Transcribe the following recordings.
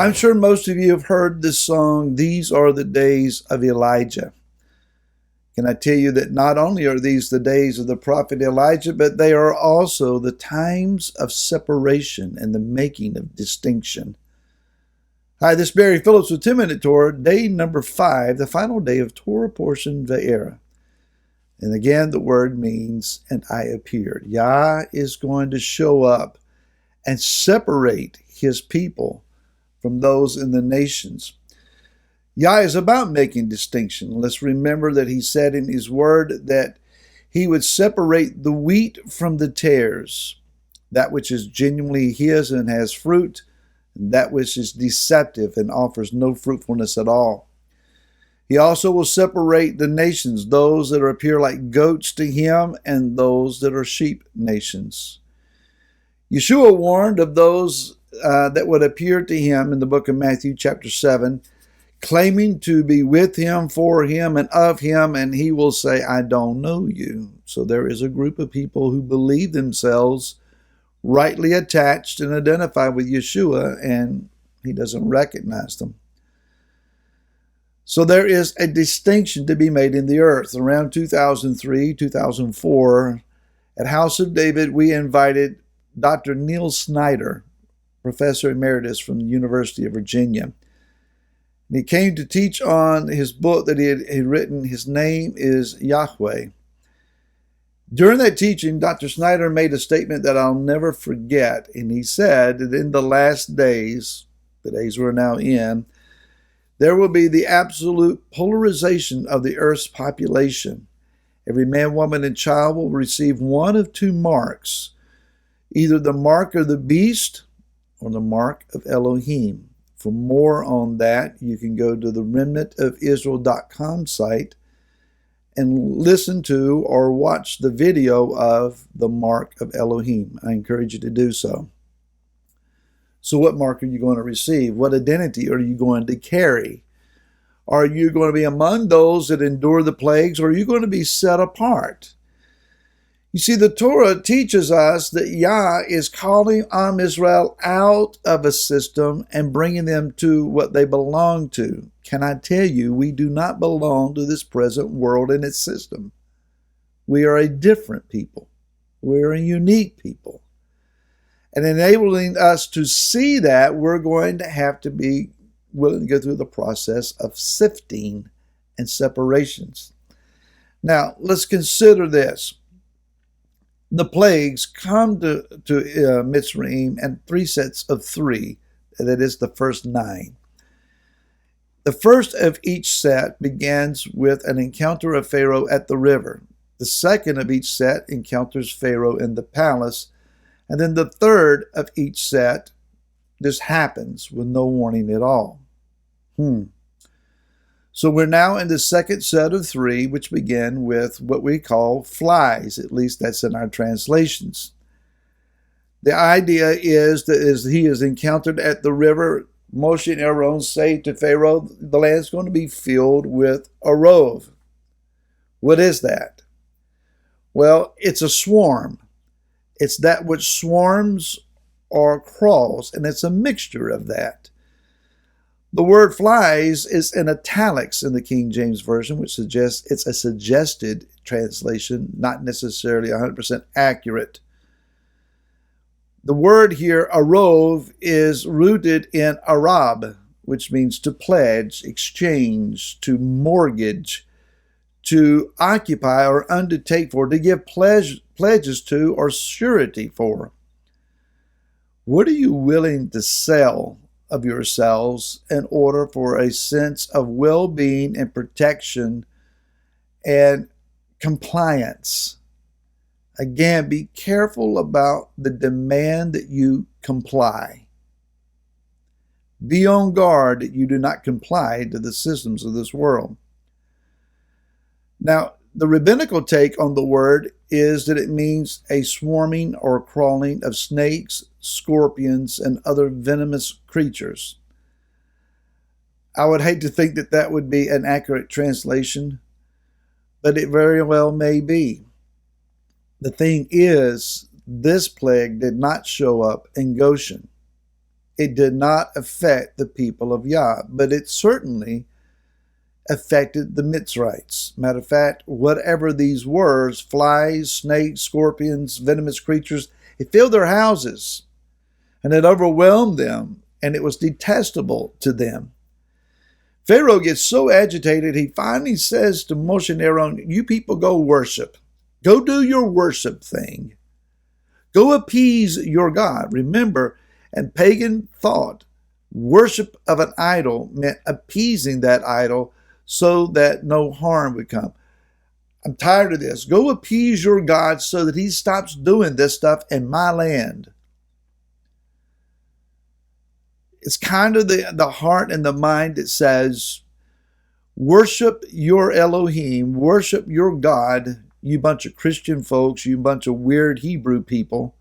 I'm sure most of you have heard this song, These Are the Days of Elijah. Can I tell you that not only are these the days of the prophet Elijah, but they are also the times of separation and the making of distinction. Hi, this is Barry Phillips with 10 Minute Torah, day number 5, the final day of Torah portion Ve'era. And again, the word means, and I appeared. Yah is going to show up and separate his people from those in the nations. Yah is about making distinction. Let's remember that he said in his word that he would separate the wheat from the tares, that which is genuinely his and has fruit, and that which is deceptive and offers no fruitfulness at all. He also will separate the nations, those that appear like goats to him and those that are sheep nations. Yeshua warned of those that would appear to him in the book of Matthew chapter 7, claiming to be with him, for him, and of him, and he will say, I don't know you. So there is a group of people who believe themselves rightly attached and identified with Yeshua, and he doesn't recognize them. So there is a distinction to be made in the earth. Around 2003, 2004, at House of David, we invited Dr. Neil Snyder, Professor Emeritus from the University of Virginia. And he came to teach on his book that he had written, His Name is Yahweh. During that teaching, Dr. Snyder made a statement that I'll never forget. And he said that in the last days, the days we're now in, there will be the absolute polarization of the earth's population. Every man, woman, and child will receive one of two marks, either the mark of the beast or the mark of Elohim. For more on that, you can go to the remnantofisrael.com site and listen to or watch the video of the mark of Elohim. I encourage you to do so. So what mark are you going to receive? What identity are you going to carry? Are you going to be among those that endure the plagues, or are you going to be set apart? You see, the Torah teaches us that Yah is calling Am Israel out of a system and bringing them to what they belong to. Can I tell you, we do not belong to this present world and its system. We are a different people. We are a unique people. And enabling us to see that, we're going to have to be willing to go through the process of sifting and separations. Now, let's consider this. The plagues come to Mitzrayim in 3 sets of 3. That is the first 9. The first of each set begins with an encounter of Pharaoh at the river. The second of each set encounters Pharaoh in the palace. And then the third of each set just happens with no warning at all. So we're now in the second set of 3, which begin with what we call flies. At least that's in our translations. The idea is that as he is encountered at the river, Moshe and Aaron say to Pharaoh, the land's going to be filled with a rove. What is that? Well, it's a swarm. It's that which swarms or crawls, and it's a mixture of that. The word flies is in italics in the King James Version, which suggests it's a suggested translation, not necessarily 100% accurate. The word here, arov, is rooted in arab, which means to pledge, exchange, to mortgage, to occupy or undertake for, to give pledges to or surety for. What are you willing to sell of yourselves in order for a sense of well-being and protection and compliance? Again, be careful about the demand that you comply. Be on guard that you do not comply to the systems of this world. Now, the rabbinical take on the word is that it means a swarming or crawling of snakes, scorpions, and other venomous creatures. I would hate to think that that would be an accurate translation, but it very well may be. The thing is, this plague did not show up in Goshen. it did not affect the people of Yah, but it certainly affected the Mitzrites. Matter of fact, whatever these were, flies, snakes, scorpions, venomous creatures, it filled their houses and it overwhelmed them, and it was detestable to them. Pharaoh gets so agitated, he finally says to Moshe and Aaron, you people go worship. Go do your worship thing. Go appease your God. Remember, in pagan thought, worship of an idol meant appeasing that idol so that no harm would come. I'm tired of this. Go appease your God so that he stops doing this stuff in my land. It's kind of the heart and the mind that says, worship your Elohim, worship your God, you bunch of Christian folks, you bunch of weird Hebrew people,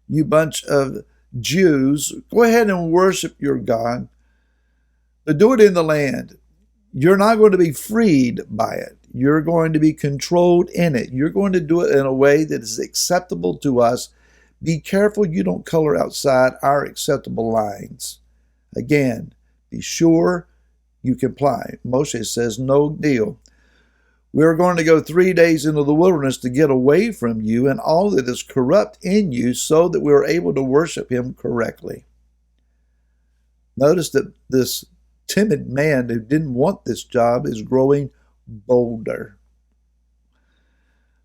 you bunch of Jews, go ahead and worship your God, but do it in the land. You're not going to be freed by it. You're going to be controlled in it. You're going to do it in a way that is acceptable to us. Be careful you don't color outside our acceptable lines. Again, be sure you comply. Moshe says, no deal. We're going to go 3 days into the wilderness to get away from you and all that is corrupt in you so that we're able to worship him correctly. Notice that this timid man who didn't want this job is growing bolder.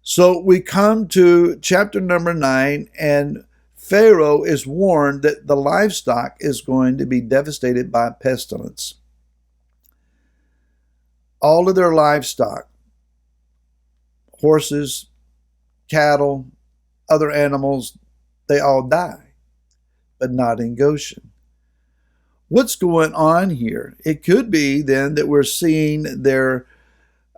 So we come to chapter number 9, and Pharaoh is warned that the livestock is going to be devastated by pestilence. All of their livestock, horses, cattle, other animals, they all die, but not in Goshen. What's going on here? It could be then that we're seeing their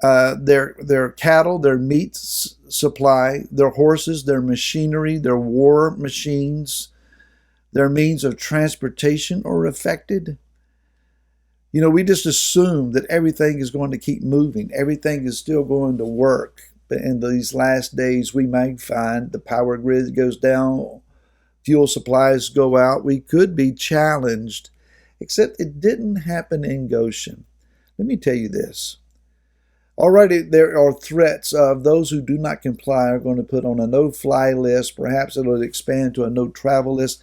cattle, their meat supply, their horses, their machinery, their war machines, their means of transportation are affected. You know, we just assume that everything is going to keep moving. Everything is still going to work. But in these last days, we might find the power grid goes down, fuel supplies go out. We could be challenged, except it didn't happen in Goshen. Let me tell you this. Already there are threats of those who do not comply are going to put on a no-fly list. Perhaps it will expand to a no-travel list.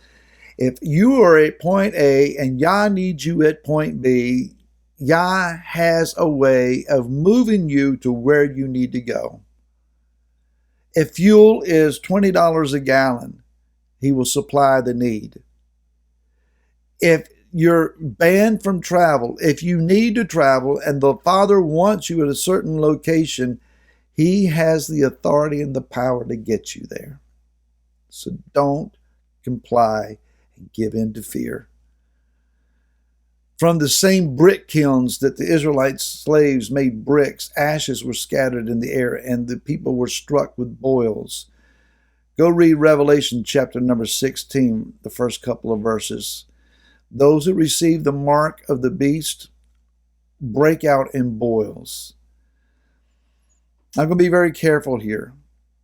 If you are at point A and Yah needs you at point B, Yah has a way of moving you to where you need to go. If fuel is $20 a gallon, he will supply the need. If you're banned from travel, if you need to travel and the Father wants you at a certain location, he has the authority and the power to get you there. So don't comply and give in to fear. From the same brick kilns that the Israelite slaves made bricks, ashes were scattered in the air and the people were struck with boils. Go read Revelation chapter number 16, the first couple of verses. Those who receive the mark of the beast break out in boils. I'm going to be very careful here.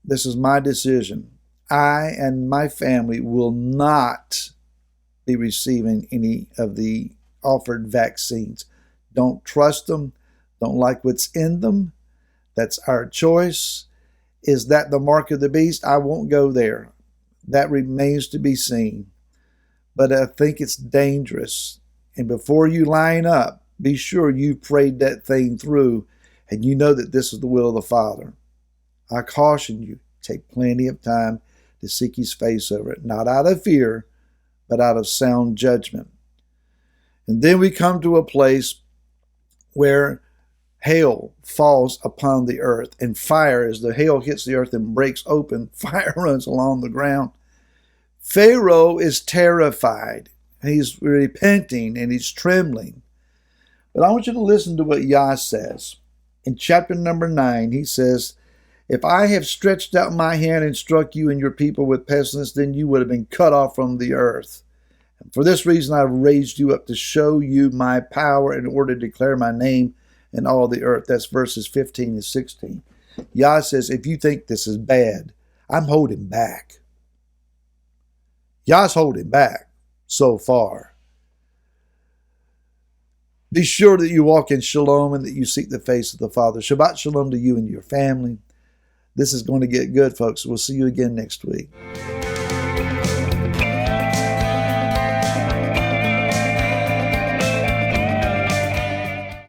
This is my decision. I and my family will not be receiving any of the offered vaccines. Don't trust them. Don't like what's in them. That's our choice. Is that the mark of the beast? I won't go there. That remains to be seen. But I think it's dangerous. And before you line up, be sure you've prayed that thing through and you know that this is the will of the Father. I caution you, take plenty of time to seek his face over it, not out of fear, but out of sound judgment. And then we come to a place where hail falls upon the earth and fire, as the hail hits the earth and breaks open, fire runs along the ground. Pharaoh is terrified. He's repenting and he's trembling. But I want you to listen to what Yah says. In chapter number 9, he says, if I have stretched out my hand and struck you and your people with pestilence, then you would have been cut off from the earth. And for this reason, I've raised you up to show you my power in order to declare my name in all the earth. That's verses 15 and 16. Yah says, if you think this is bad, I'm holding back. Yah's holding back so far. Be sure that you walk in shalom and that you seek the face of the Father. Shabbat shalom to you and your family. This is going to get good, folks. We'll see you again next week.